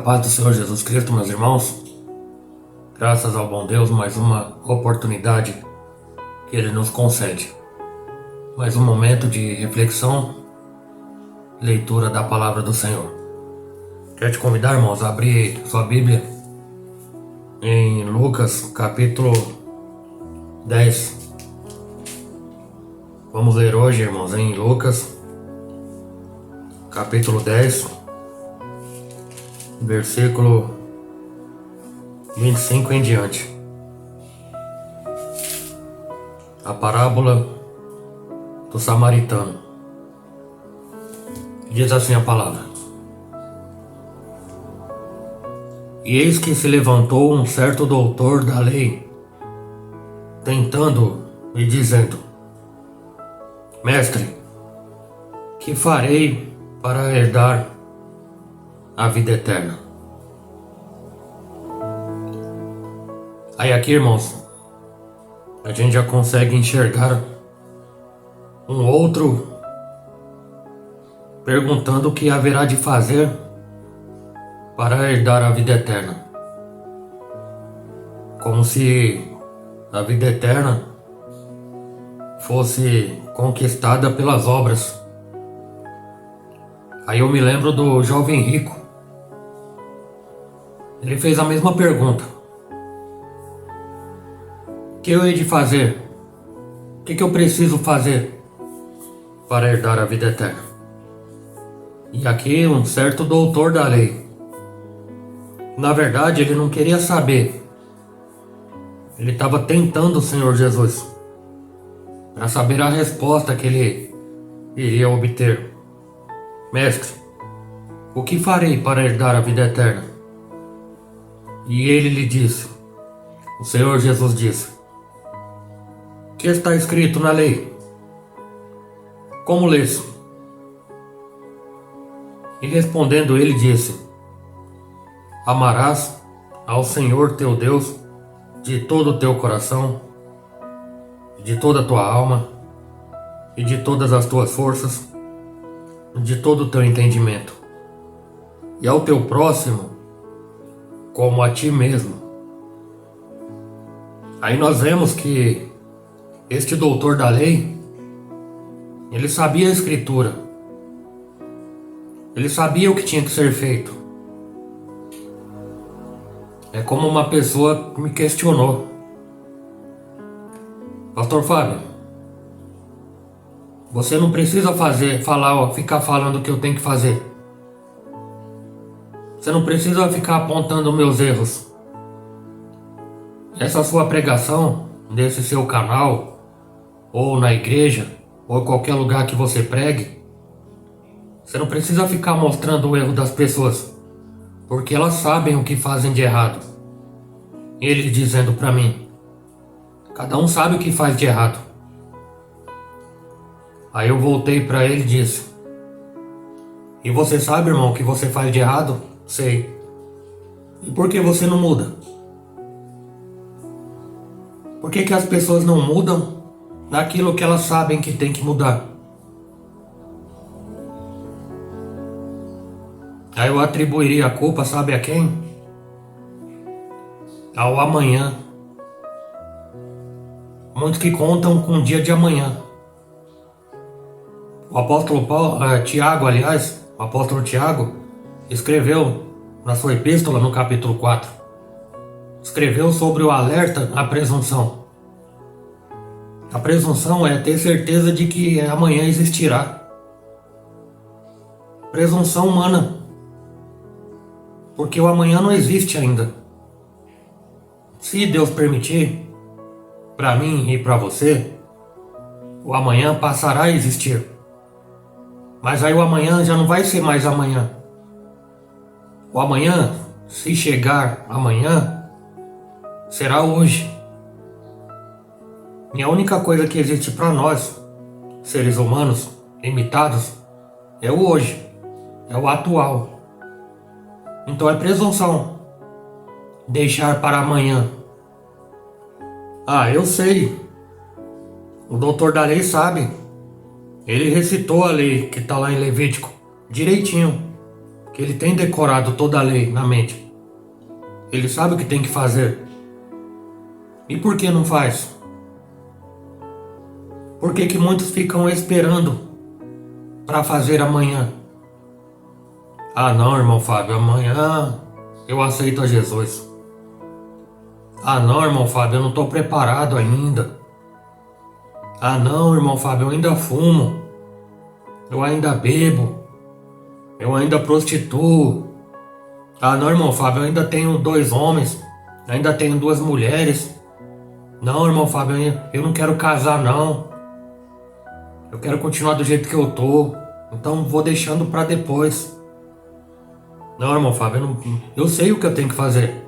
paz do Senhor Jesus Cristo, meus irmãos. Graças ao bom Deus, mais uma oportunidade que Ele nos concede. Mais um momento de reflexão, leitura da palavra do Senhor. Quero te convidar, irmãos, a abrir sua Bíblia em Lucas, capítulo 10. Vamos ler hoje, irmãos, em Lucas, capítulo 10. Versículo 25 em diante. A parábola do samaritano. Diz assim a palavra: E eis que se levantou um certo doutor da lei, tentando e dizendo: Mestre, que farei para herdar a vida eterna? Aí aqui, irmãos, a gente já consegue enxergar um outro perguntando o que haverá de fazer para herdar a vida eterna. Como se a vida eterna fosse conquistada pelas obras. Aí eu me lembro do jovem rico. Ele fez a mesma pergunta: o que eu hei de fazer? O que eu preciso fazer para herdar a vida eterna? E aqui um certo doutor da lei, na verdade ele não queria saber. Ele estava tentando o Senhor Jesus para saber a resposta que ele iria obter. Mestre, o que farei para herdar a vida eterna? E ele lhe disse, o Senhor Jesus disse: O que está escrito na lei? Como lês? E respondendo ele disse: Amarás ao Senhor teu Deus de todo o teu coração, de toda a tua alma, e de todas as tuas forças, de todo o teu entendimento, e ao teu próximo como a ti mesmo. Aí nós vemos que este doutor da lei, ele sabia a escritura, ele sabia o que tinha que ser feito. É como uma pessoa me questionou: Pastor Fábio, você não precisa ficar falando o que eu tenho que fazer. Você não precisa ficar apontando meus erros. Essa sua pregação, nesse seu canal, ou na igreja, ou em qualquer lugar que você pregue, você não precisa ficar mostrando o erro das pessoas, porque elas sabem o que fazem de errado. Ele dizendo para mim: cada um sabe o que faz de errado. Aí eu voltei para ele e disse: E você sabe, irmão, o que você faz de errado? Sei. E por que você não muda? Por que as pessoas não mudam naquilo que elas sabem que tem que mudar? Aí eu atribuiria a culpa, sabe a quem? Ao amanhã. Muitos que contam com o dia de amanhã. O apóstolo Tiago, o apóstolo Tiago, escreveu na sua epístola, no capítulo 4, escreveu sobre o alerta à presunção. A presunção é ter certeza de que amanhã existirá. Presunção humana, porque o amanhã não existe ainda. Se Deus permitir, para mim e para você, o amanhã passará a existir. Mas aí o amanhã já não vai ser mais amanhã. O amanhã, se chegar amanhã, será hoje. E a única coisa que existe para nós, seres humanos limitados, é o hoje, é o atual. Então é presunção deixar para amanhã. Eu sei. O doutor da lei sabe. Ele recitou a lei que está lá em Levítico, direitinho. que ele tem decorado toda a lei na mente. Ele sabe o que tem que fazer. E por que não faz? Por que que muitos ficam esperando para fazer amanhã? Ah não, irmão Fábio, amanhã eu aceito a Jesus. Ah não, irmão Fábio, eu não estou preparado ainda. Ah não, irmão Fábio, eu ainda fumo. Eu ainda bebo. Eu ainda prostituo. Ah não, irmão Fábio, eu ainda tenho 2 homens. Ainda tenho 2 mulheres. Não, irmão Fábio, eu não quero casar não. Eu quero continuar do jeito que eu tô. Então vou deixando pra depois. Não, irmão Fábio, eu sei o que eu tenho que fazer.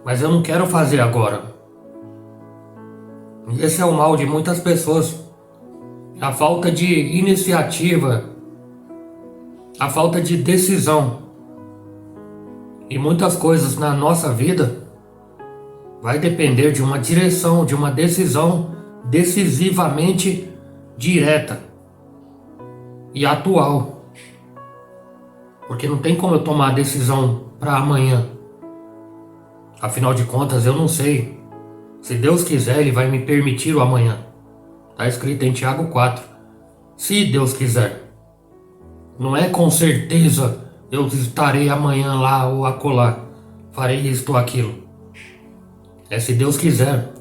Mas eu não quero fazer agora. E esse é o mal de muitas pessoas. A falta de iniciativa. A falta de decisão. E muitas coisas na nossa vida vai depender de uma direção, de uma decisão decisivamente direta e atual. Porque não tem como eu tomar a decisão para amanhã. Afinal de contas, eu não sei. Se Deus quiser, Ele vai me permitir o amanhã. Está escrito em Tiago 4. Se Deus quiser. Não é com certeza eu estarei amanhã lá ou acolá. Farei isto ou aquilo. É se Deus quiser.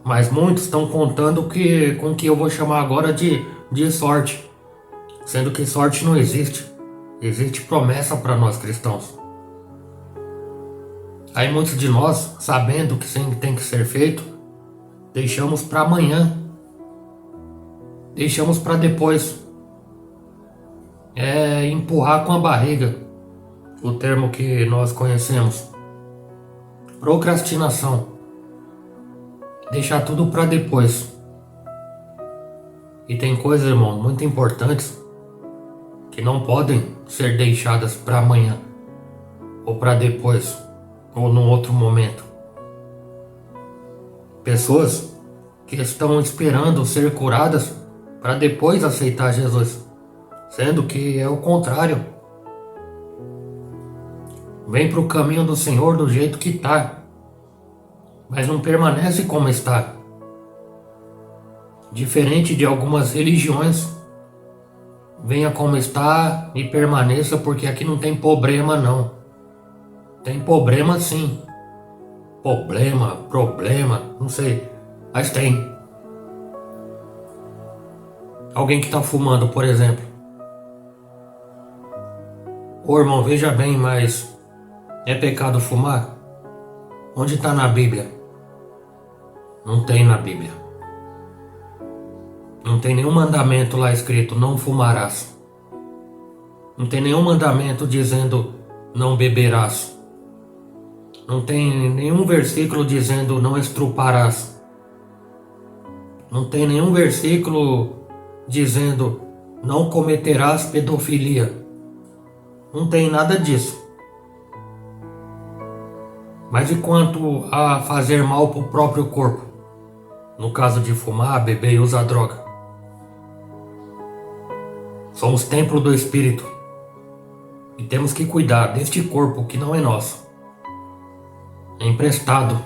Mas muitos estão contando com o que eu vou chamar agora de sorte. Sendo que sorte não existe. Existe promessa para nós cristãos. Aí muitos de nós, sabendo que sempre tem que ser feito, deixamos para amanhã. Deixamos para depois. É empurrar com a barriga. O termo que nós conhecemos. Procrastinação. Deixar tudo para depois. E tem coisas, irmão, muito importantes que não podem ser deixadas para amanhã ou para depois ou num outro momento. Pessoas que estão esperando ser curadas para depois aceitar Jesus, sendo que é o contrário. Vem para o caminho do Senhor do jeito que está, mas não permanece como está. Diferente de algumas religiões, venha como está e permaneça, porque aqui não tem problema não. Tem problema sim. Problema, não sei, mas tem. Alguém que está fumando, por exemplo. Ô irmão, veja bem, mas é pecado fumar? Onde está na Bíblia? Não tem na Bíblia. Não tem nenhum mandamento lá escrito, não fumarás. Não tem nenhum mandamento dizendo, não beberás. Não tem nenhum versículo dizendo, não estruparás. Não tem nenhum versículo dizendo, não cometerás pedofilia. Não tem nada disso. Mas e quanto a fazer mal para o próprio corpo? No caso de fumar, beber e usar droga. Somos templo do Espírito. E temos que cuidar deste corpo que não é nosso. É emprestado.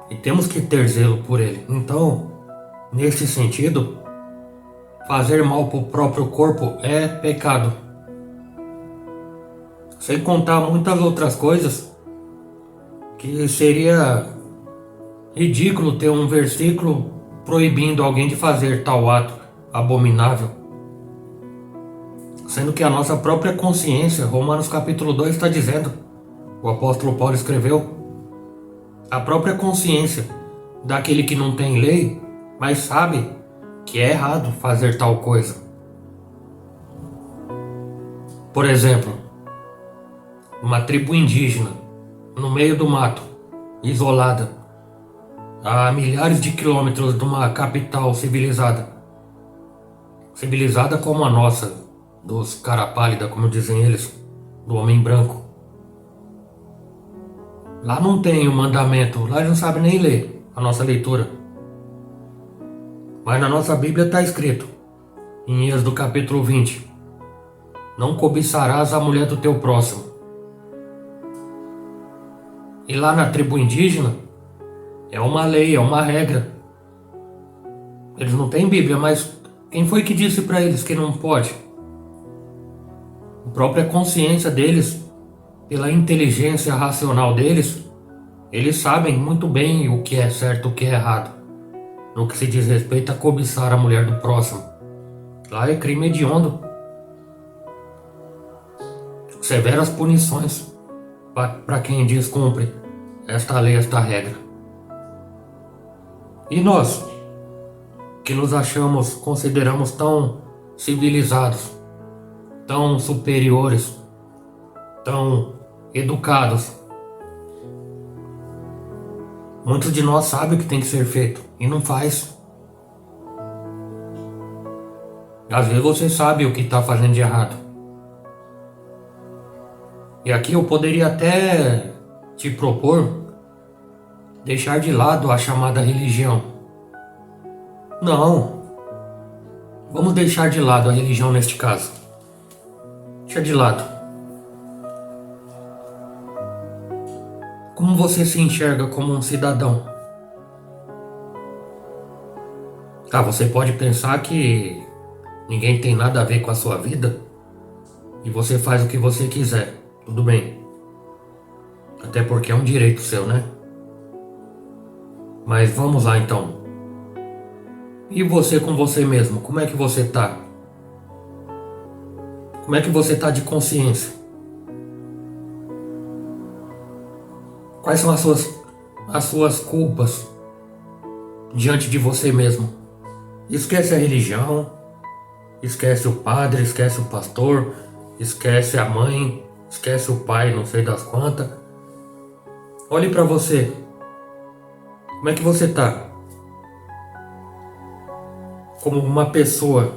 E temos que ter zelo por ele. Então, neste sentido, fazer mal para o próprio corpo é pecado. Sem contar muitas outras coisas que seria ridículo ter um versículo proibindo alguém de fazer tal ato abominável. Sendo que a nossa própria consciência, Romanos capítulo 2 está dizendo, o apóstolo Paulo escreveu, a própria consciência daquele que não tem lei, mas sabe que é errado fazer tal coisa. Por exemplo, uma tribo indígena, no meio do mato, isolada, a milhares de quilômetros de uma capital civilizada. Civilizada como a nossa, dos cara pálida, como dizem eles, do homem branco. Lá não tem o mandamento, lá eles não sabem nem ler a nossa leitura. Mas na nossa Bíblia está escrito, em Êxodo capítulo 20. Não cobiçarás a mulher do teu próximo. E lá na tribo indígena, é uma lei, é uma regra. Eles não têm Bíblia, mas quem foi que disse para eles que não pode? A própria consciência deles, pela inteligência racional deles, eles sabem muito bem o que é certo e o que é errado, no que se diz respeito a cobiçar a mulher do próximo. Lá é crime hediondo. Severas punições para quem descumpre esta lei, esta regra. E nós, que nos achamos, consideramos tão civilizados, tão superiores, tão educados, muitos de nós sabem o que tem que ser feito e não faz. Às vezes você sabe o que está fazendo de errado. E aqui eu poderia até te propor deixar de lado a chamada religião. Não. Vamos deixar de lado a religião neste caso. Deixa de lado. Como você se enxerga como um cidadão? Ah, você pode pensar que ninguém tem nada a ver com a sua vida e você faz o que você quiser. Tudo bem. Até porque é um direito seu, né? Mas vamos lá então. E você com você mesmo? Como é que você tá? Como é que você tá de consciência? Quais são as suas culpas diante de você mesmo? Esquece a religião, esquece o padre, esquece o pastor, esquece a mãe, esquece o pai, não sei das quantas. Olhe pra você. Como é que você tá? Como uma pessoa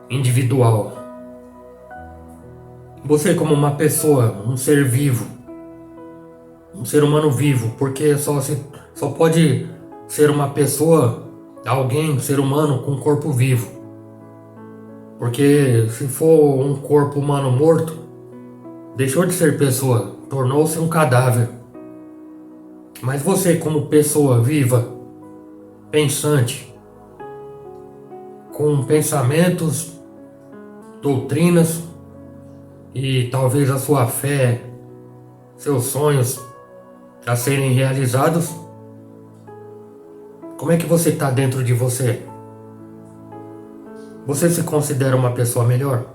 individual. Você como uma pessoa, um ser vivo. Um ser humano vivo, porque só pode ser uma pessoa, alguém, ser humano com corpo vivo. Porque se for um corpo humano morto, deixou de ser pessoa, tornou-se um cadáver. Mas você como pessoa viva, pensante, com pensamentos, doutrinas e talvez a sua fé, seus sonhos a serem realizados, como é que você está dentro de você? Você se considera uma pessoa melhor?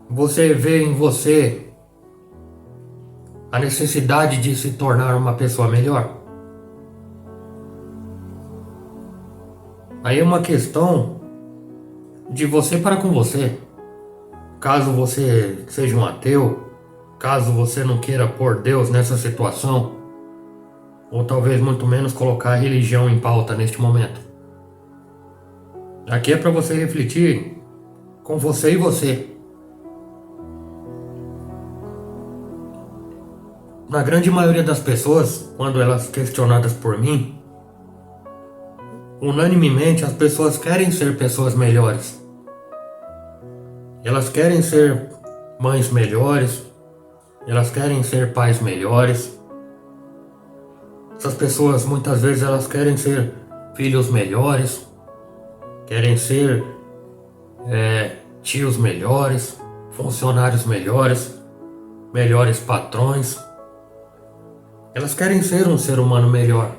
Você vê em você a necessidade de se tornar uma pessoa melhor? Aí é uma questão de você para com você. Caso você seja um ateu, caso você não queira pôr Deus nessa situação, ou talvez muito menos colocar a religião em pauta neste momento. Aqui é para você refletir com você e você. Na grande maioria das pessoas, quando elas questionadas por mim, unanimemente as pessoas querem ser pessoas melhores. Elas querem ser mães melhores, elas querem ser pais melhores. Essas pessoas muitas vezes elas querem ser filhos melhores, querem ser tios melhores, funcionários melhores, melhores patrões. Elas querem ser um ser humano melhor.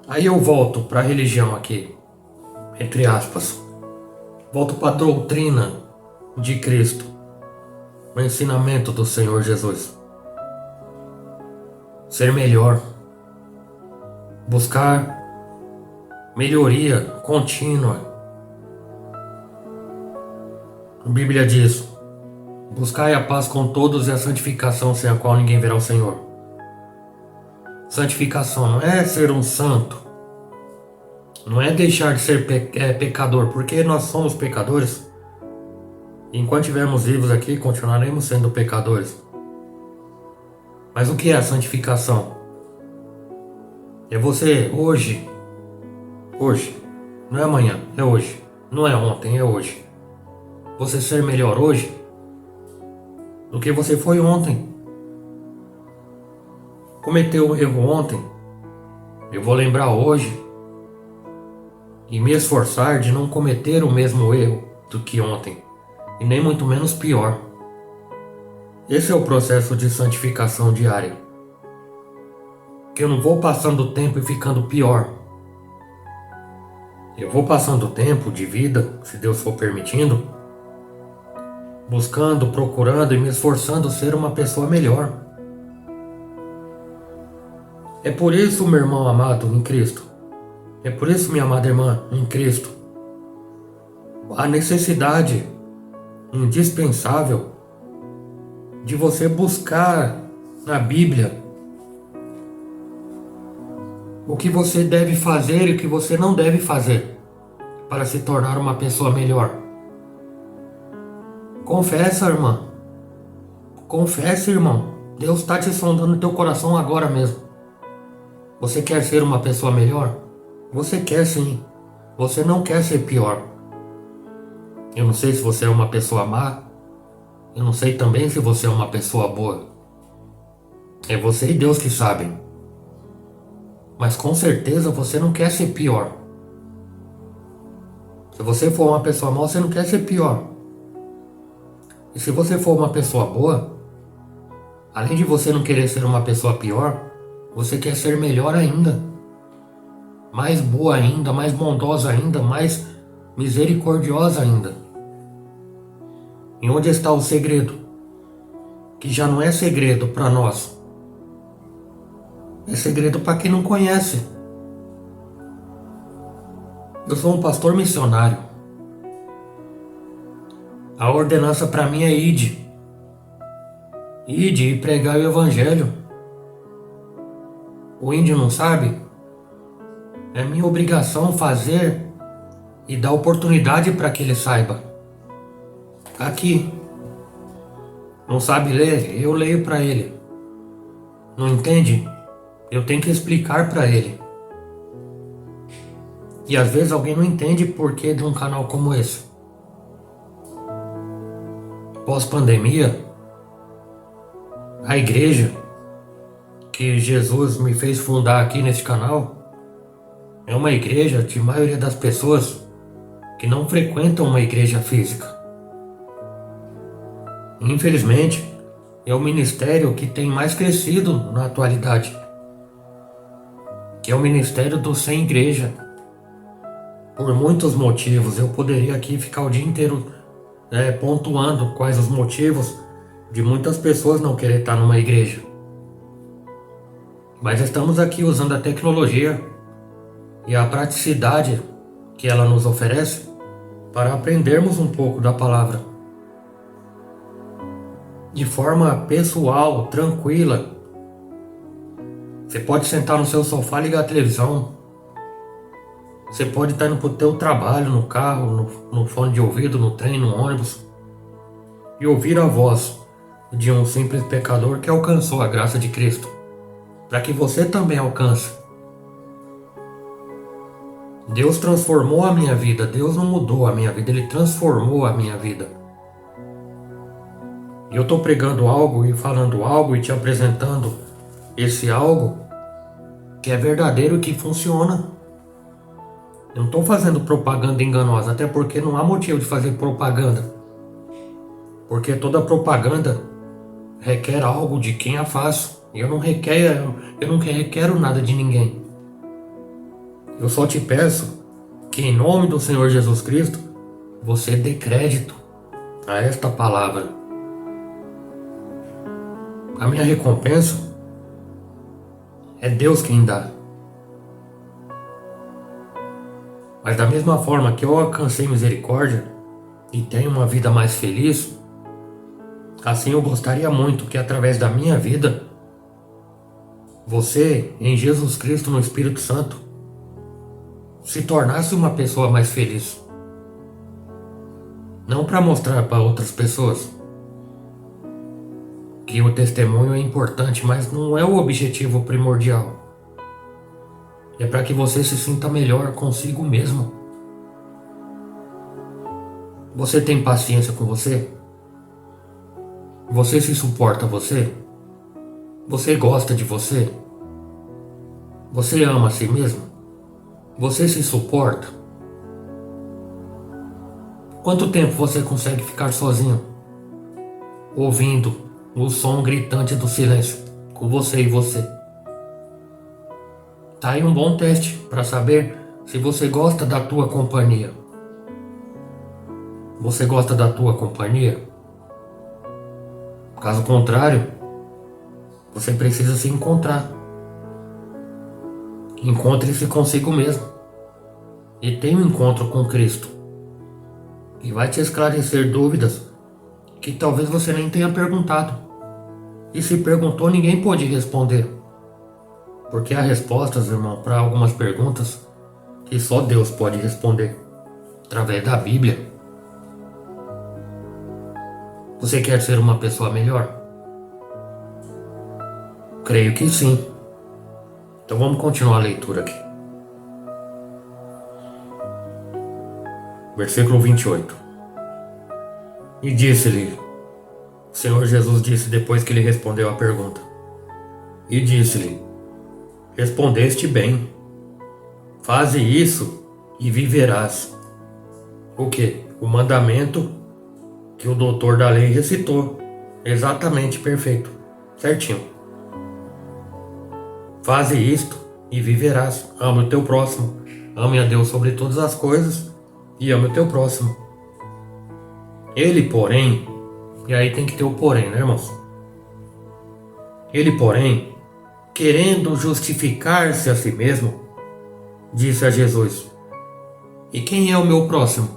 Aí eu volto para a religião aqui, entre aspas. Volto para a doutrina de Cristo, o ensinamento do Senhor Jesus. Ser melhor, buscar melhoria contínua. A Bíblia diz: buscai a paz com todos e a santificação, sem a qual ninguém verá o Senhor. Santificação não é ser um santo, não é deixar de ser pecador, porque nós somos pecadores. Enquanto estivermos vivos aqui, continuaremos sendo pecadores. Mas o que é a santificação? É você hoje Hoje. Não é amanhã, é hoje. Não é ontem, é hoje. Você ser melhor hoje do que você foi ontem. Cometeu um erro ontem, eu vou lembrar hoje e me esforçar de não cometer o mesmo erro do que ontem, e nem muito menos pior. Esse é o processo de santificação diária. Que eu não vou passando o tempo e ficando pior. Eu vou passando o tempo de vida, se Deus for permitindo, buscando, procurando e me esforçando ser uma pessoa melhor. É por isso, meu irmão amado em Cristo, é por isso, minha amada irmã em Cristo, a necessidade indispensável de você buscar na Bíblia o que você deve fazer e o que você não deve fazer para se tornar uma pessoa melhor. Confessa, irmã. Confesse, irmão. Deus está te sondando no teu coração agora mesmo. Você quer ser uma pessoa melhor? Você quer sim. Você não quer ser pior. Eu não sei se você é uma pessoa má. Eu não sei também se você é uma pessoa boa. É você e Deus que sabem. Mas com certeza você não quer ser pior. Se você for uma pessoa má, você não quer ser pior. E se você for uma pessoa boa, além de você não querer ser uma pessoa pior, você quer ser melhor ainda. Mais boa ainda, mais bondosa ainda, mais misericordiosa ainda. E onde está o segredo? Que já não é segredo para nós. É segredo para quem não conhece. Eu sou um pastor missionário. A ordenança para mim é ide. Ide e pregar o evangelho. O índio não sabe? É minha obrigação fazer e dar oportunidade para que ele saiba. Aqui. Não sabe ler? Eu leio para ele. Não entende? Eu tenho que explicar para ele. E às vezes alguém não entende o porquê de um canal como esse. Pós-pandemia, a igreja que Jesus me fez fundar aqui nesse canal é uma igreja de maioria das pessoas que não frequentam uma igreja física. Infelizmente, é o ministério que tem mais crescido na atualidade, que é o ministério do sem igreja. Por muitos motivos, eu poderia aqui ficar o dia inteiro pontuando quais os motivos de muitas pessoas não querer estar numa igreja. Mas estamos aqui usando a tecnologia e a praticidade que ela nos oferece para aprendermos um pouco da palavra. De forma pessoal, tranquila. Você pode sentar no seu sofá e ligar a televisão. Você pode estar indo para o teu trabalho, no carro, no fone de ouvido, no trem, no ônibus, e ouvir a voz de um simples pecador que alcançou a graça de Cristo, para que você também alcance. Deus transformou a minha vida, Deus não mudou a minha vida, Ele transformou a minha vida. E eu estou pregando algo e falando algo e te apresentando esse algo que é verdadeiro e que funciona. Eu não estou fazendo propaganda enganosa, até porque não há motivo de fazer propaganda. Porque toda propaganda requer algo de quem a faz. E eu não requero nada de ninguém. Eu só te peço que em nome do Senhor Jesus Cristo, você dê crédito a esta palavra. A minha recompensa é Deus quem dá. Mas da mesma forma que eu alcancei misericórdia e tenho uma vida mais feliz, assim eu gostaria muito que através da minha vida, você, em Jesus Cristo, no Espírito Santo, se tornasse uma pessoa mais feliz. Não para mostrar para outras pessoas que o testemunho é importante, mas não é o objetivo primordial. É para que você se sinta melhor consigo mesmo. Você tem paciência com você? Você se suporta você? Você gosta de você? Você ama a si mesmo? Você se suporta? Quanto tempo você consegue ficar sozinho, ouvindo o som gritante do silêncio, com você e você? Tá aí um bom teste para saber se você gosta da tua companhia. Você gosta da tua companhia? Caso contrário, você precisa se encontrar. Encontre-se consigo mesmo. E tenha um encontro com Cristo. E vai te esclarecer dúvidas que talvez você nem tenha perguntado. E se perguntou, ninguém pôde responder. Porque há respostas, irmão, para algumas perguntas que só Deus pode responder. Através da Bíblia. Você quer ser uma pessoa melhor? Creio que sim. Então vamos continuar a leitura aqui. Versículo 28. E disse-lhe, o Senhor Jesus disse depois que ele respondeu a pergunta. E disse-lhe, respondeste bem. Faze isso e viverás. O quê? O mandamento que o doutor da lei recitou. Exatamente perfeito. Certinho. Faze isto e viverás. Ame o teu próximo. Ame a Deus sobre todas as coisas e ame o teu próximo. Ele, porém, e aí tem que ter o porém, né, irmãos? Ele, porém, querendo justificar-se a si mesmo, disse a Jesus, e quem é o meu próximo?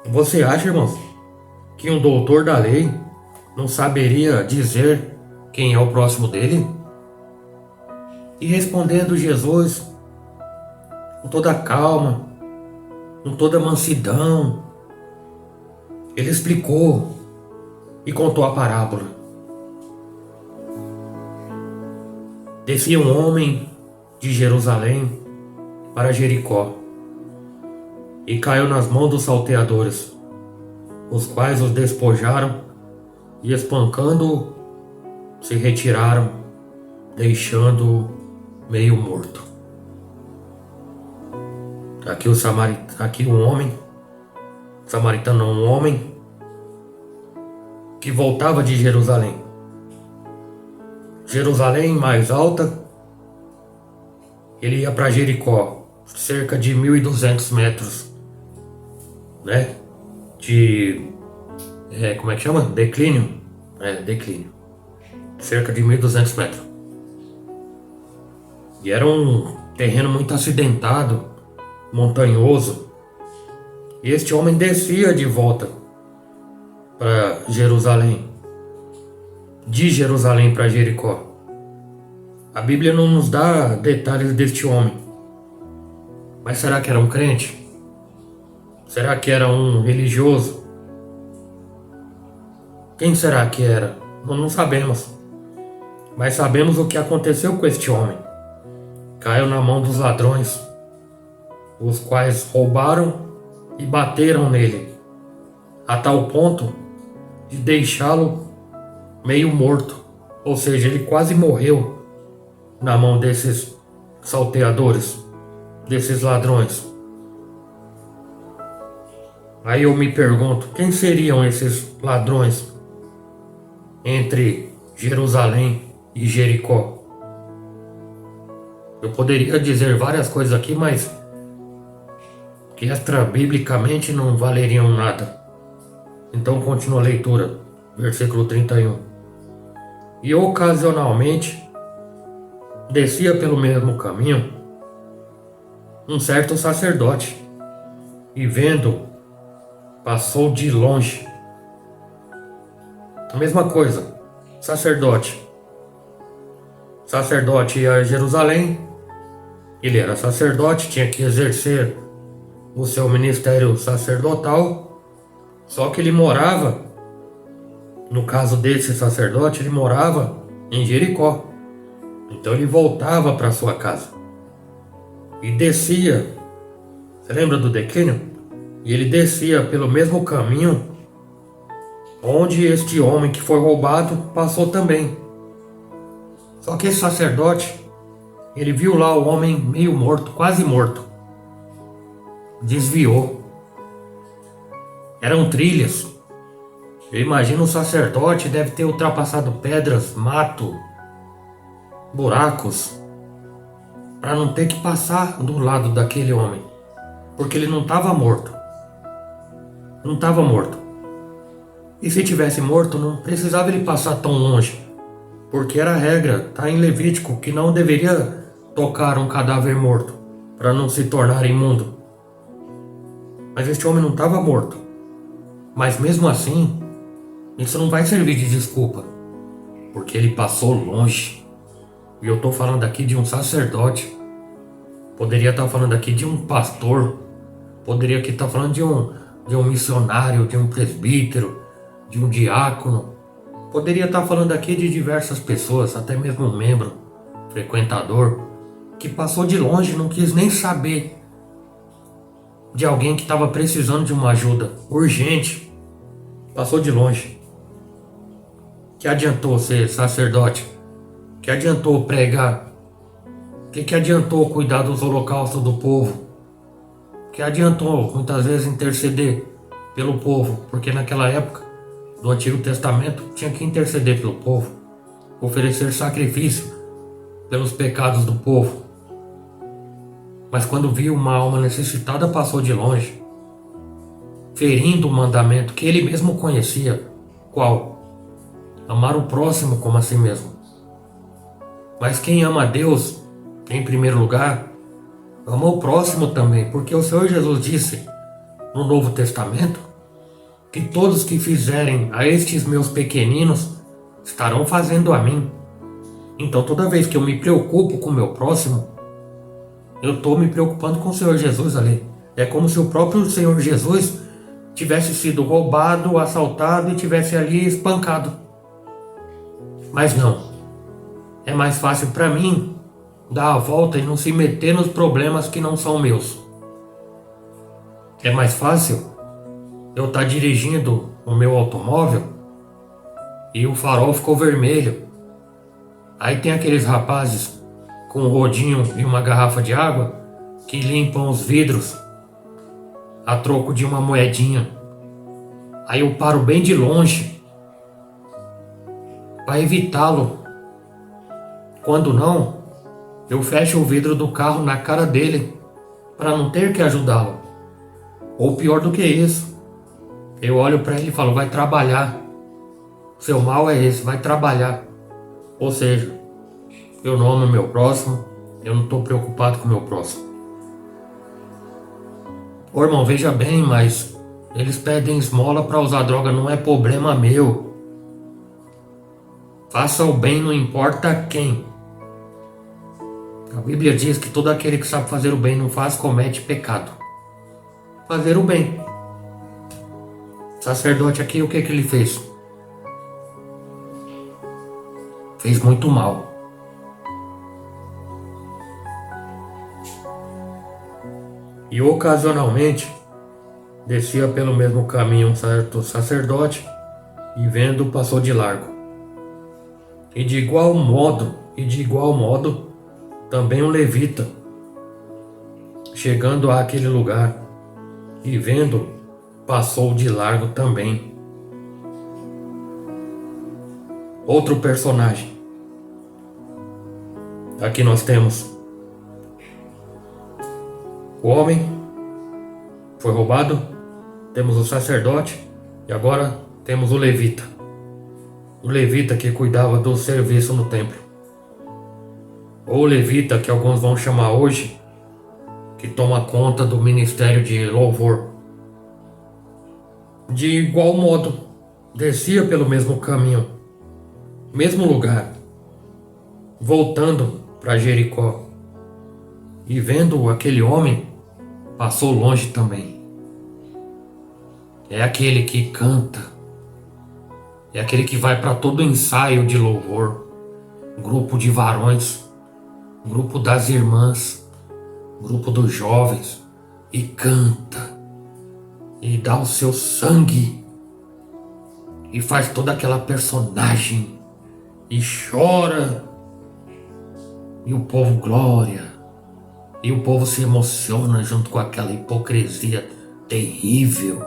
Você acha, irmãos, que um doutor da lei não saberia dizer quem é o próximo dele? E respondendo Jesus, com toda calma, com toda mansidão, ele explicou e contou a parábola. Descia um homem de Jerusalém para Jericó e caiu nas mãos dos salteadores, os quais os despojaram e espancando-o se retiraram, deixando-o meio morto. Aqui um homem, samaritano não, um homem que voltava de Jerusalém. Jerusalém mais alta, ele ia para Jericó, cerca de 1.200 metros, né? Como é que chama? Declínio? Declínio. Cerca de 1.200 metros. E era um terreno muito acidentado, montanhoso. E este homem descia de volta para Jerusalém. De Jerusalém para Jericó. A Bíblia não nos dá detalhes deste homem. Mas será que era um crente? Será que era um religioso? Quem será que era? Nós não sabemos. Mas sabemos o que aconteceu com este homem. Caiu na mão dos ladrões, os quais roubaram e bateram nele, a tal ponto de deixá-lo meio morto. Ou seja, ele quase morreu na mão desses salteadores, desses ladrões. Aí eu me pergunto, quem seriam esses ladrões entre Jerusalém e Jericó? Eu poderia dizer várias coisas aqui, mas que extra-biblicamente não valeriam nada. Então continua a leitura, versículo 31. E ocasionalmente descia pelo mesmo caminho um certo sacerdote, e vendo, passou de longe. A mesma coisa, sacerdote ia a Jerusalém, ele era sacerdote, tinha que exercer o seu ministério sacerdotal, só que ele morava, no caso desse sacerdote, ele morava em Jericó, então ele voltava para sua casa. e descia. Você lembra do declínio? E ele descia pelo mesmo caminho onde este homem que foi roubado passou também. Só que esse sacerdote, ele viu lá o homem meio morto, quase morto. Desviou. Eram trilhas. Eu imagino o sacerdote deve ter ultrapassado pedras, mato, buracos, para não ter que passar do lado daquele homem. Porque ele não estava morto. Não estava morto. E se tivesse morto, não precisava ele passar tão longe. Porque era a regra, está em Levítico, que não deveria tocar um cadáver morto, para não se tornar imundo. Mas este homem não estava morto. Mas mesmo assim, isso não vai servir de desculpa. Porque ele passou longe. E eu estou falando aqui de um sacerdote. Poderia estar falando aqui de um pastor. Poderia aqui estar falando de um missionário, de um presbítero, de um diácono. Poderia estar falando aqui de diversas pessoas, até mesmo um membro, frequentador, que passou de longe e não quis nem saber de alguém que estava precisando de uma ajuda urgente. Passou de longe. Que adiantou ser sacerdote? Que adiantou pregar? Que adiantou cuidar dos holocaustos do povo? Que adiantou muitas vezes interceder pelo povo? Porque naquela época do Antigo Testamento tinha que interceder pelo povo, oferecer sacrifício pelos pecados do povo. Mas quando viu uma alma necessitada, passou de longe, ferindo o mandamento que ele mesmo conhecia. Qual? Amar o próximo como a si mesmo. Mas quem ama a Deus, em primeiro lugar, ama o próximo também, porque o Senhor Jesus disse no Novo Testamento que todos que fizerem a estes meus pequeninos estarão fazendo a mim. Então toda vez que eu me preocupo com o meu próximo, eu estou me preocupando com o Senhor Jesus ali. É como se o próprio Senhor Jesus tivesse sido roubado, assaltado e tivesse ali espancado. Mas não. É mais fácil para mim dar a volta e não se meter nos problemas que não são meus. É mais fácil eu estar dirigindo o meu automóvel e o farol ficou vermelho. Aí tem aqueles rapazes com um rodinho e uma garrafa de água que limpam os vidros a troco de uma moedinha. Aí eu paro bem de longe para evitá-lo. Quando não, eu fecho o vidro do carro na cara dele para não ter que ajudá-lo. Ou pior do que isso, eu olho para ele e falo: vai trabalhar. Seu mal é esse, vai trabalhar. Ou seja, eu não amo o meu próximo, eu não estou preocupado com o meu próximo. Ô irmão, veja bem, mas eles pedem esmola para usar droga, não é problema meu. Faça o bem, não importa quem. A Bíblia diz que todo aquele que sabe fazer o bem não faz, comete pecado. Fazer o bem. O sacerdote aqui, o que ele fez? Fez muito mal. E ocasionalmente descia pelo mesmo caminho um certo sacerdote e vendo passou de largo. E de igual modo, também um levita, chegando àquele lugar e vendo, passou de largo também. Outro personagem. Aqui nós temos o homem foi roubado, temos o sacerdote e agora temos o levita. O levita que cuidava do serviço no templo. Ou levita, que alguns vão chamar hoje, que toma conta do ministério de louvor. De igual modo, descia pelo mesmo caminho, mesmo lugar, voltando para Jericó. E vendo aquele homem, passou longe também. É aquele que canta. É aquele que vai para todo ensaio de louvor. Grupo de varões. Grupo das irmãs. grupo dos jovens, e canta, e dá o seu sangue, e faz toda aquela personagem, e chora, e o povo glória, e o povo se emociona junto com aquela hipocrisia terrível,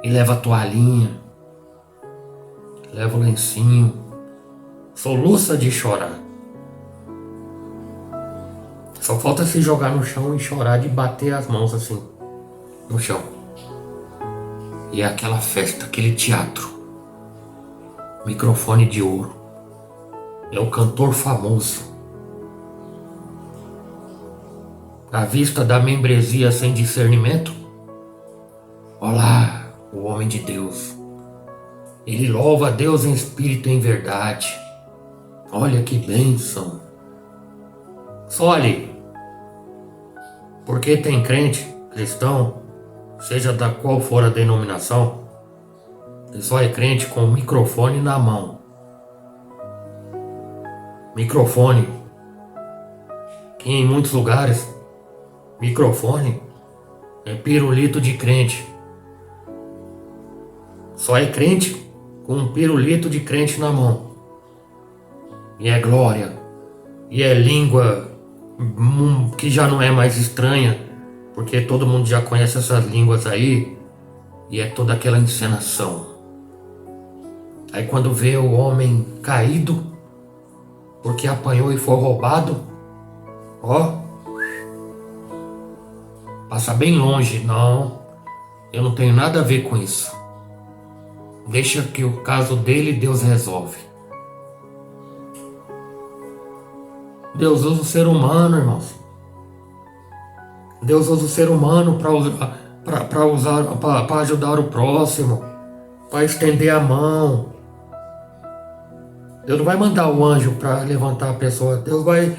e leva a toalhinha, leva o lencinho, soluça de chorar. Só falta se jogar no chão e chorar de bater as mãos assim no chão. E é aquela festa, aquele teatro. Microfone de ouro. É o cantor famoso. À vista da membresia sem discernimento, olá, o homem de Deus. Ele louva a Deus em espírito e em verdade. Olha que bênção. Só ali. Porque tem crente, cristão, seja da qual for a denominação, que só é crente com o microfone na mão. Microfone. Que em muitos lugares, microfone é pirulito de crente. Só é crente com um pirulito de crente na mão. E é glória. E é língua que já não é mais estranha, porque todo mundo já conhece essas línguas aí, e é toda aquela encenação. Aí quando vê o homem caído, porque apanhou e foi roubado, ó, passa bem longe. Não, eu não tenho nada a ver com isso. Deixa que o caso dele Deus resolve. Deus usa o ser humano, irmãos. Deus usa o ser humano para ajudar o próximo, para estender a mão. Deus não vai mandar o anjo para levantar a pessoa. Deus vai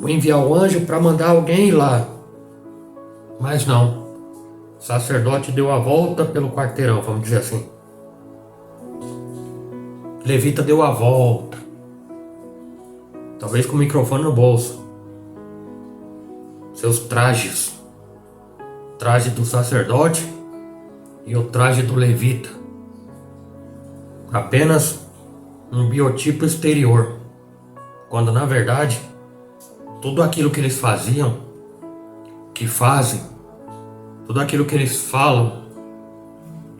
enviar o anjo para mandar alguém ir lá. Mas não. O sacerdote deu a volta pelo quarteirão, vamos dizer assim. Levita deu a volta. Talvez com o microfone no bolso. Seus trajes. Traje do sacerdote e o traje do levita. Apenas um biotipo exterior. Quando na verdade, tudo aquilo que eles faziam, que fazem, tudo aquilo que eles falam,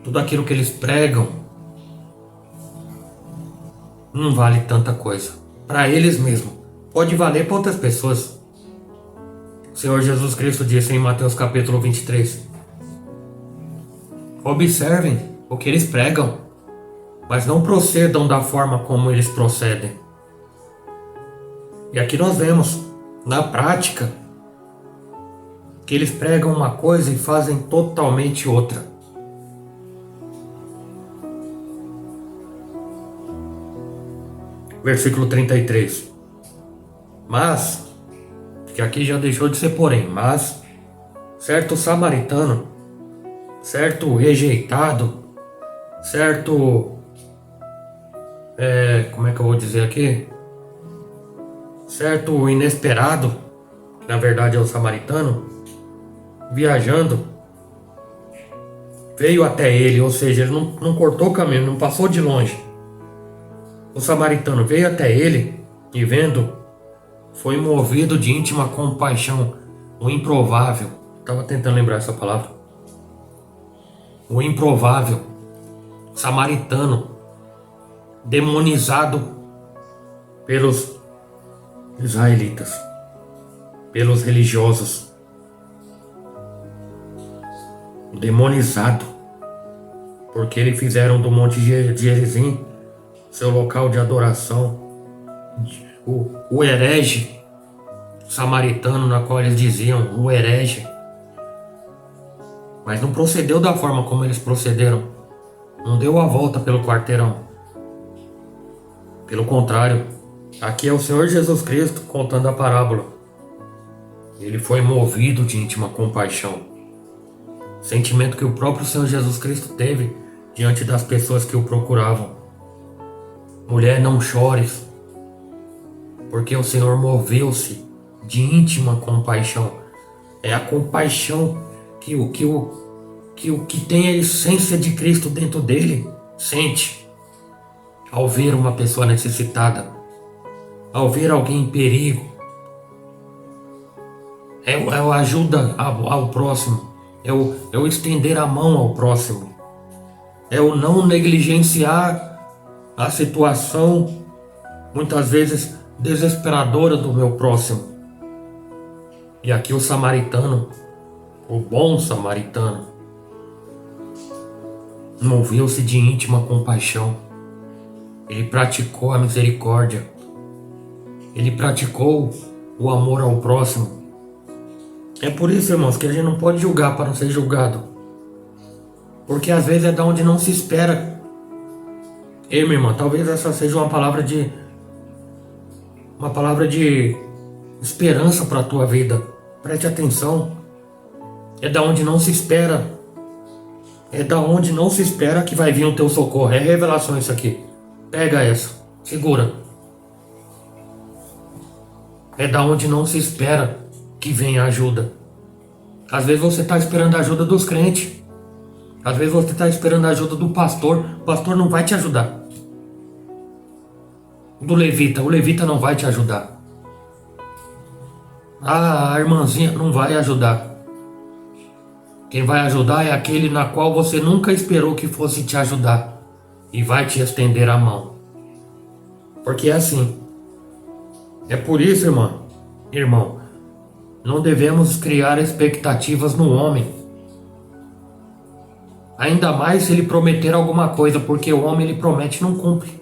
tudo aquilo que eles pregam, não vale tanta coisa. Para eles mesmos. Pode valer para outras pessoas. O Senhor Jesus Cristo disse em Mateus capítulo 23. Observem o que eles pregam, mas não procedam da forma como eles procedem. E aqui nós vemos, na prática, que eles pregam uma coisa e fazem totalmente outra. Versículo 33. Mas, que aqui já deixou de ser porém, mas, certo samaritano, certo rejeitado, certo, como é que eu vou dizer aqui? Certo inesperado, que na verdade é o samaritano, viajando, veio até ele, ou seja, ele não cortou o caminho, não passou de longe. O samaritano veio até ele e vendo, foi movido de íntima compaixão. O improvável, estava tentando lembrar essa palavra. O improvável, samaritano, demonizado pelos israelitas, pelos religiosos. Demonizado, porque eles fizeram do Monte Gerizim seu local de adoração. O herege samaritano, na qual eles diziam o herege, mas não procedeu da forma como eles procederam. Não deu a volta pelo quarteirão. Pelo contrário, aqui é o Senhor Jesus Cristo contando a parábola. Ele foi movido de íntima compaixão. Sentimento que o próprio Senhor Jesus Cristo teve diante das pessoas que o procuravam. Mulher, não chores, porque o Senhor moveu-se de íntima compaixão. É a compaixão que tem a essência de Cristo dentro dele sente ao ver uma pessoa necessitada, ao ver alguém em perigo. É a ajuda ao próximo, é o estender a mão ao próximo, é o não negligenciar a situação, muitas vezes desesperadora, do meu próximo. E aqui o samaritano, o bom samaritano, moveu-se de íntima compaixão. Ele praticou a misericórdia. Ele praticou o amor ao próximo. É por isso, irmãos, que a gente não pode julgar para não ser julgado. Porque às vezes é da onde não se espera. Ei, minha irmã, talvez essa seja uma palavra de esperança para a tua vida. Preste atenção. É da onde não se espera. É da onde não se espera que vai vir o teu socorro. É revelação isso aqui. Pega essa. Segura. É da onde não se espera que vem a ajuda. Às vezes você está esperando a ajuda dos crentes. Às vezes você está esperando a ajuda do pastor. O pastor não vai te ajudar. Do levita. O levita não vai te ajudar. A irmãzinha não vai ajudar. Quem vai ajudar é aquele na qual você nunca esperou que fosse te ajudar. E vai te estender a mão. Porque é assim. É por isso, irmão, não devemos criar expectativas no homem. Ainda mais se ele prometer alguma coisa, porque o homem, ele promete e não cumpre.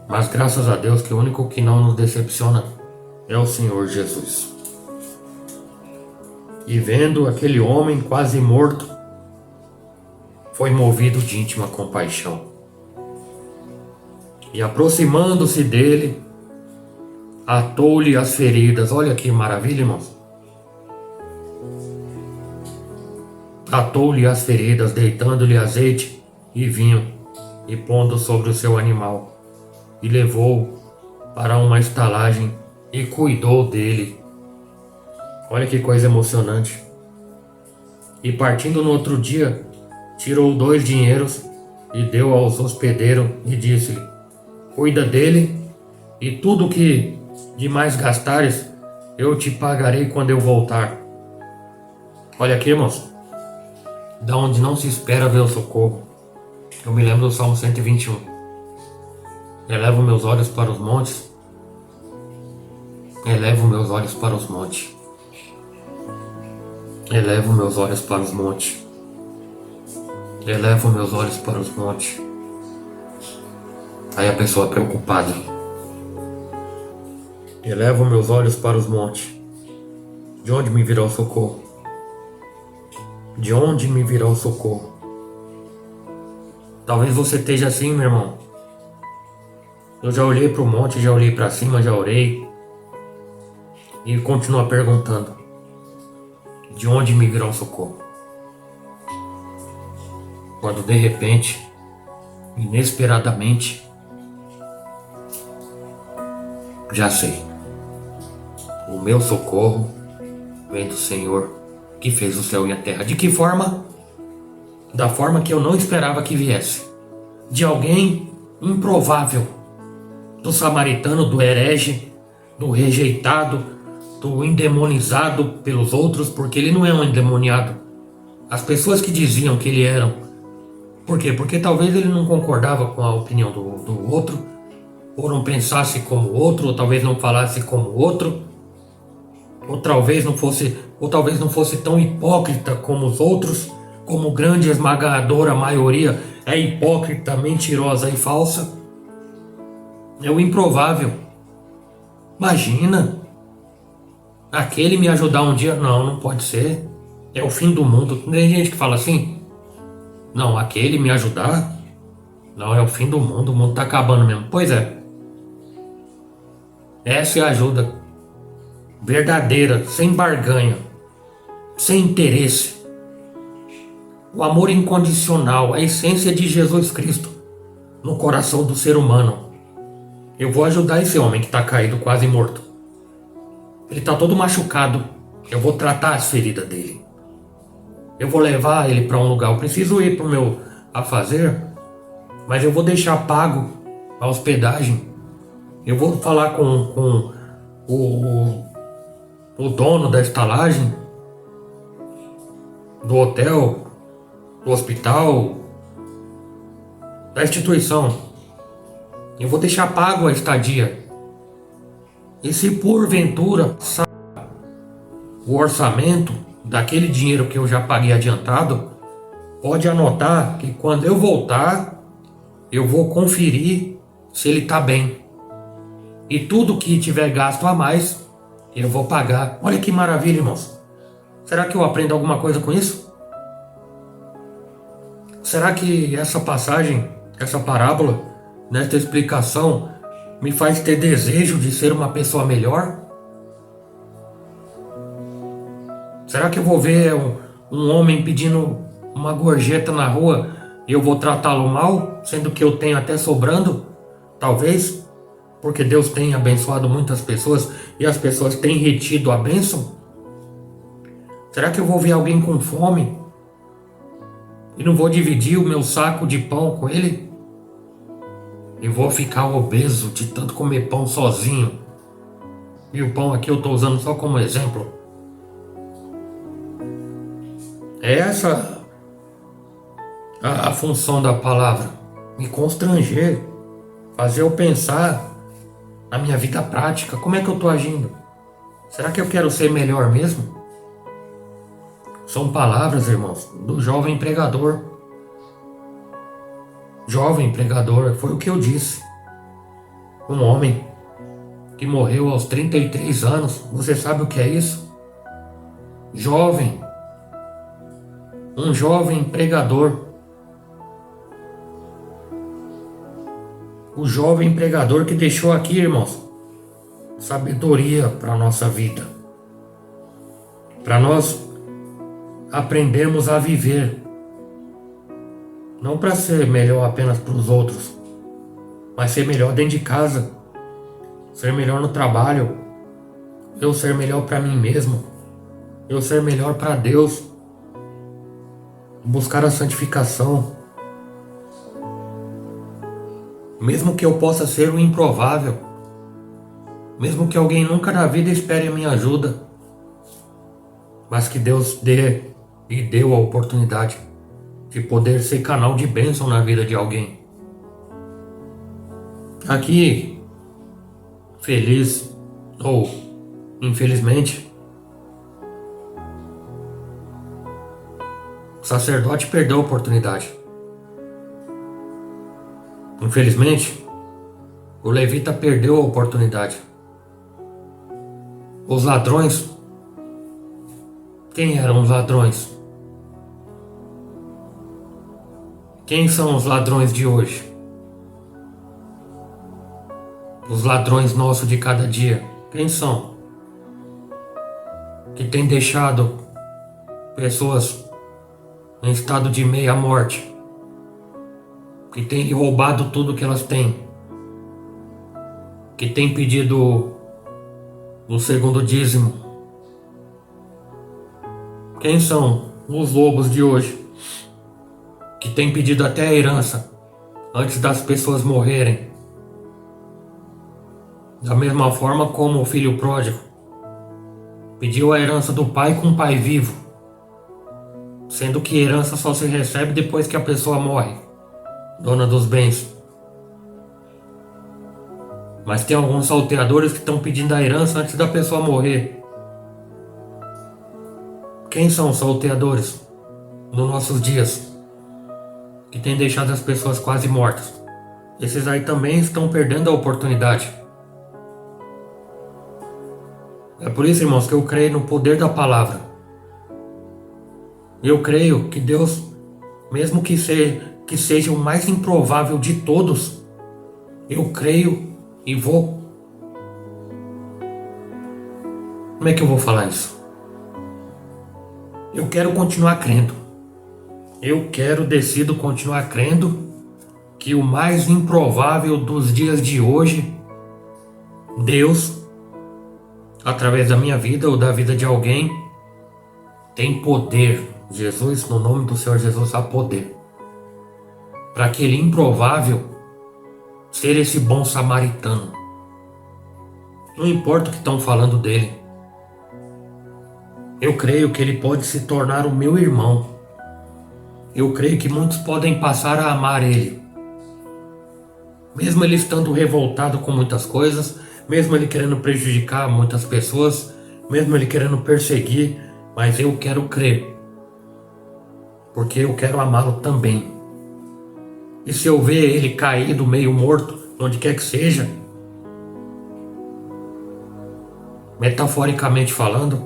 Mas graças a Deus que o único que não nos decepciona é o Senhor Jesus. E vendo aquele homem quase morto, foi movido de íntima compaixão. E aproximando-se dele, atou-lhe as feridas. Olha que maravilha, irmãos. Atou-lhe as feridas, deitando-lhe azeite e vinho, e pondo sobre o seu animal, e levou-o para uma estalagem e cuidou dele. Olha que coisa emocionante. E partindo no outro dia, tirou 2 dinheiros e deu aos hospedeiros e disse-lhe: cuida dele, e tudo que de mais gastares eu te pagarei quando eu voltar. Olha aqui, irmãos, da onde não se espera ver o socorro. Eu me lembro do Salmo 121. Elevo meus olhos para os montes. Elevo meus olhos para os montes. Elevo meus olhos para os montes. Elevo meus olhos para os montes. Aí a pessoa é preocupada. Elevo meus olhos para os montes. De onde me virá o socorro? De onde me virá o socorro? Talvez você esteja assim, meu irmão. Eu já olhei para o monte, já olhei para cima, já orei. E continua perguntando: de onde me virá o socorro? Quando de repente, inesperadamente, já sei. O meu socorro vem do Senhor que fez o céu e a terra. De que forma? Da forma que eu não esperava que viesse. De alguém improvável. Do samaritano, do herege, do rejeitado, do endemonizado pelos outros, porque ele não é um endemoniado. As pessoas que diziam que ele era. Por quê? Porque talvez ele não concordava com a opinião do outro, ou não pensasse como o outro, ou talvez não falasse como o outro, ou talvez não fosse tão hipócrita como os outros, como grande esmagadora maioria é hipócrita, mentirosa e falsa. É o improvável. Imagina aquele me ajudar um dia. Não, não pode ser. É o fim do mundo. Tem gente que fala assim: não, aquele me ajudar? Não, é o fim do mundo tá acabando mesmo. Pois é. Essa é a ajuda verdadeira, sem barganha, sem interesse. O amor incondicional, a essência de Jesus Cristo no coração do ser humano. Eu vou ajudar esse homem que está caído, quase morto. Ele está todo machucado. Eu vou tratar as feridas dele. Eu vou levar ele para um lugar. Eu preciso ir para o meu afazer, mas eu vou deixar pago a hospedagem. Eu vou falar com o dono da estalagem, do hotel, do hospital, da instituição. Eu vou deixar pago a estadia. E se porventura o orçamento daquele dinheiro que eu já paguei adiantado, pode anotar que quando eu voltar, eu vou conferir se ele está bem. E tudo que tiver gasto a mais, eu vou pagar. Olha que maravilha, irmãos. Será que eu aprendo alguma coisa com isso? Será que essa passagem, essa parábola, nesta explicação, me faz ter desejo de ser uma pessoa melhor? Será que eu vou ver um homem pedindo uma gorjeta na rua e eu vou tratá-lo mal, sendo que eu tenho até sobrando? Talvez, porque Deus tem abençoado muitas pessoas e as pessoas têm retido a bênção? Será que eu vou ver alguém com fome e não vou dividir o meu saco de pão com ele? E vou ficar obeso de tanto comer pão sozinho. E o pão aqui eu estou usando só como exemplo. É essa a função da palavra. Me constranger. Fazer eu pensar na minha vida prática. Como é que eu estou agindo? Será que eu quero ser melhor mesmo? São palavras, irmãos, do jovem pregador. Jovem pregador, foi o que eu disse. Um homem que morreu aos 33 anos. Você sabe o que é isso? Jovem. Um jovem pregador. O jovem pregador que deixou aqui, irmãos, sabedoria para a nossa vida. Para nós aprendermos a viver. Não para ser melhor apenas para os outros, mas ser melhor dentro de casa, ser melhor no trabalho, eu ser melhor para mim mesmo, eu ser melhor para Deus, buscar a santificação. Mesmo que eu possa ser o improvável, mesmo que alguém nunca na vida espere a minha ajuda, mas que Deus dê e deu a oportunidade de poder ser canal de bênção na vida de alguém. Aqui, feliz ou infelizmente, o sacerdote perdeu a oportunidade. Infelizmente, o levita perdeu a oportunidade. Os ladrões, quem eram os ladrões? Quem são os ladrões de hoje? Os ladrões nossos de cada dia. Quem são? Que tem deixado pessoas em estado de meia morte. Que tem roubado tudo que elas têm. Que tem pedido o segundo dízimo. Quem são os lobos de hoje? Que tem pedido até a herança antes das pessoas morrerem. Da mesma forma como o filho pródigo pediu a herança do pai com o pai vivo, sendo que herança só se recebe depois que a pessoa morre, dona dos bens. Mas tem alguns salteadores que estão pedindo a herança antes da pessoa morrer. Quem são os salteadores nos nossos dias? Que tem deixado as pessoas quase mortas. Esses aí também estão perdendo a oportunidade. É por isso, irmãos, que eu creio no poder da palavra. Eu creio que Deus, mesmo que seja o mais improvável de todos, eu creio e vou... Como é que eu vou falar isso? Eu quero continuar crendo. Decido continuar crendo que o mais improvável dos dias de hoje Deus, através da minha vida ou da vida de alguém, tem poder. Jesus, no nome do Senhor Jesus, há poder para aquele improvável ser esse bom samaritano. Não importa o que estão falando dele. Eu creio que ele pode se tornar o meu irmão. Eu creio que muitos podem passar a amar ele. Mesmo ele estando revoltado com muitas coisas, mesmo ele querendo prejudicar muitas pessoas, mesmo ele querendo perseguir, mas eu quero crer, porque eu quero amá-lo também. E se eu ver ele caído, meio morto, onde quer que seja, metaforicamente falando,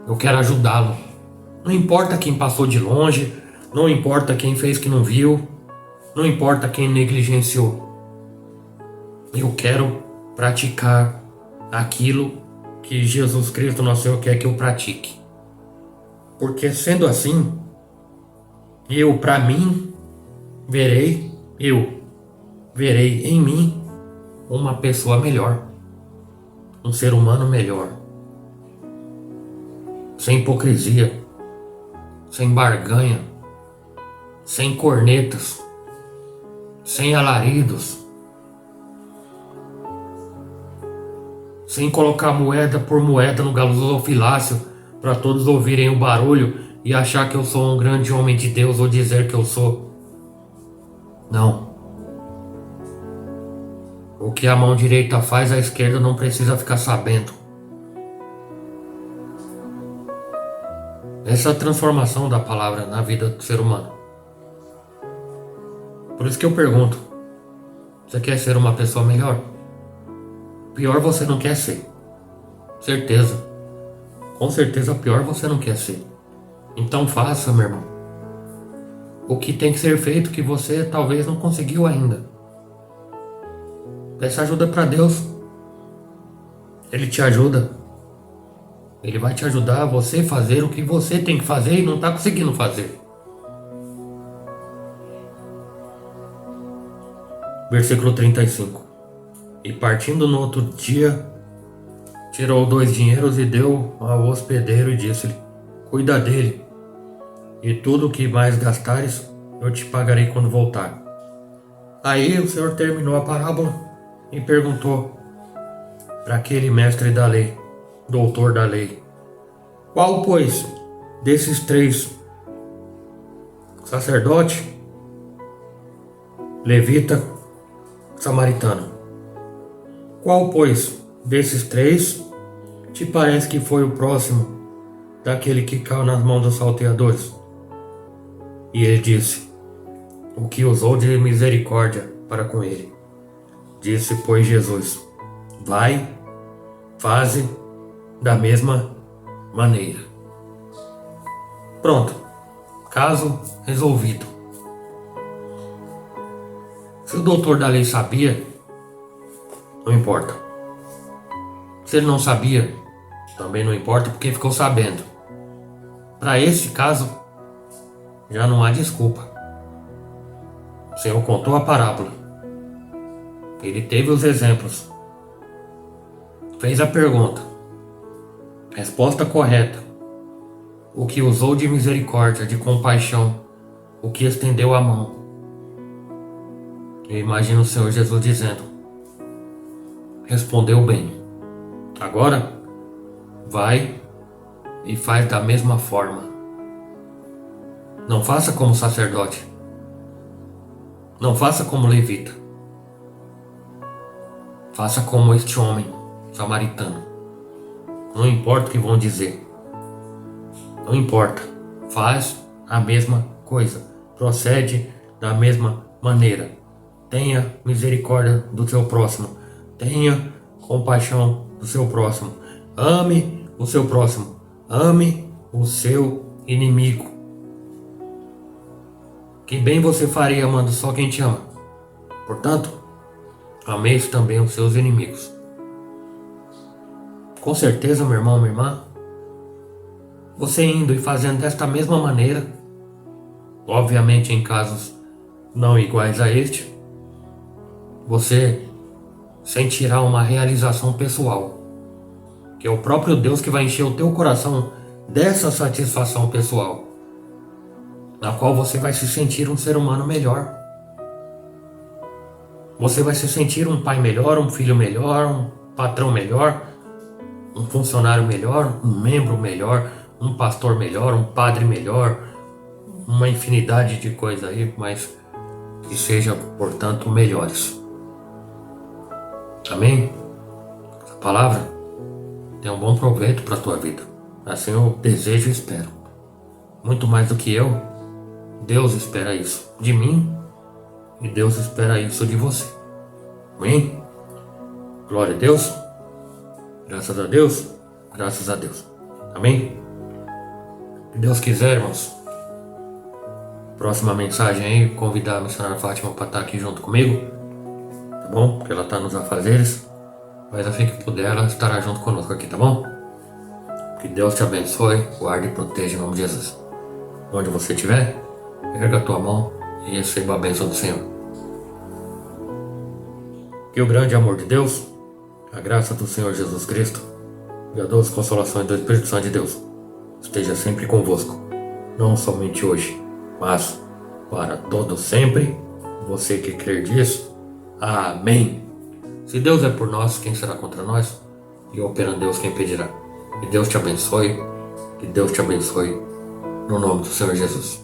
eu quero ajudá-lo. Não importa quem passou de longe, não importa quem fez que não viu, não importa quem negligenciou. Eu quero praticar aquilo que Jesus Cristo, nosso Senhor, quer que eu pratique. Porque sendo assim, eu verei em mim uma pessoa melhor, um ser humano melhor, sem hipocrisia, sem barganha, sem cornetas, sem alaridos, sem colocar moeda por moeda no gasofilácio para todos ouvirem o barulho e achar que eu sou um grande homem de Deus ou dizer que eu sou. Não. O que a mão direita faz, a esquerda não precisa ficar sabendo. Essa é a transformação da palavra na vida do ser humano. Por isso que eu pergunto: você quer ser uma pessoa melhor? Pior você não quer ser. Certeza. Com certeza pior você não quer ser. Então faça, meu irmão, o que tem que ser feito que você talvez não conseguiu ainda. Peça ajuda para Deus. Ele te ajuda. Ele vai te ajudar a você fazer o que você tem que fazer e não está conseguindo fazer. Versículo 35. E partindo no outro dia, tirou 2 dinheiros e deu ao hospedeiro e disse-lhe: cuida dele, e tudo o que mais gastares eu te pagarei quando voltar. Aí o Senhor terminou a parábola e perguntou para aquele mestre da lei, doutor da lei: qual, pois, desses 3, sacerdote, levita, samaritano, qual, pois, desses 3 te parece que foi o próximo daquele que caiu nas mãos dos salteadores? E ele disse: o que usou de misericórdia para com ele. Disse, pois, Jesus: vai, faze da mesma maneira. Pronto, caso resolvido. Se o doutor da lei sabia, não importa. Se ele não sabia, também não importa, porque ficou sabendo. Para esse caso, já não há desculpa. O Senhor contou a parábola. Ele teve os exemplos. Fez a pergunta. Resposta correta. O que usou de misericórdia, de compaixão, o que estendeu a mão. Eu imagino o Senhor Jesus dizendo: respondeu bem. Agora, vai e faz da mesma forma. Não faça como sacerdote. Não faça como levita. Faça como este homem samaritano. Não importa o que vão dizer. Não importa. Faz a mesma coisa. Procede da mesma maneira. Tenha misericórdia do seu próximo. Tenha compaixão do seu próximo. Ame o seu próximo. Ame o seu inimigo. Que bem você faria amando só quem te ama. Portanto, ameis também os seus inimigos. Com certeza, meu irmão, minha irmã, você indo e fazendo desta mesma maneira, obviamente em casos não iguais a este, você sentirá uma realização pessoal, que é o próprio Deus que vai encher o teu coração dessa satisfação pessoal, na qual você vai se sentir um ser humano melhor. Você vai se sentir um pai melhor, um filho melhor, um patrão melhor, um funcionário melhor, um membro melhor, um pastor melhor, um padre melhor, uma infinidade de coisas aí, mas que sejam, portanto, melhores. Amém? Essa palavra tem um bom proveito para a tua vida. Assim eu desejo e espero. Muito mais do que eu, Deus espera isso de mim e Deus espera isso de você. Amém? Glória a Deus. Graças a Deus. Graças a Deus. Amém? Se Deus quiser, irmãos, próxima mensagem aí, convidar a missionária Fátima para estar aqui junto comigo, tá bom? Porque ela está nos afazeres, mas assim que puder ela estará junto conosco aqui, tá bom? Que Deus te abençoe, guarde e proteja em nome de Jesus. Onde você estiver, erga a tua mão e receba a bênção do Senhor. Que o grande amor de Deus, a graça do Senhor Jesus Cristo e a doce consolação do Espírito Santo de Deus esteja sempre convosco, não somente hoje, mas para todo sempre. Você que crer disso, amém. Se Deus é por nós, quem será contra nós? E operando Deus, quem impedirá? Que Deus te abençoe, que Deus te abençoe, no nome do Senhor Jesus.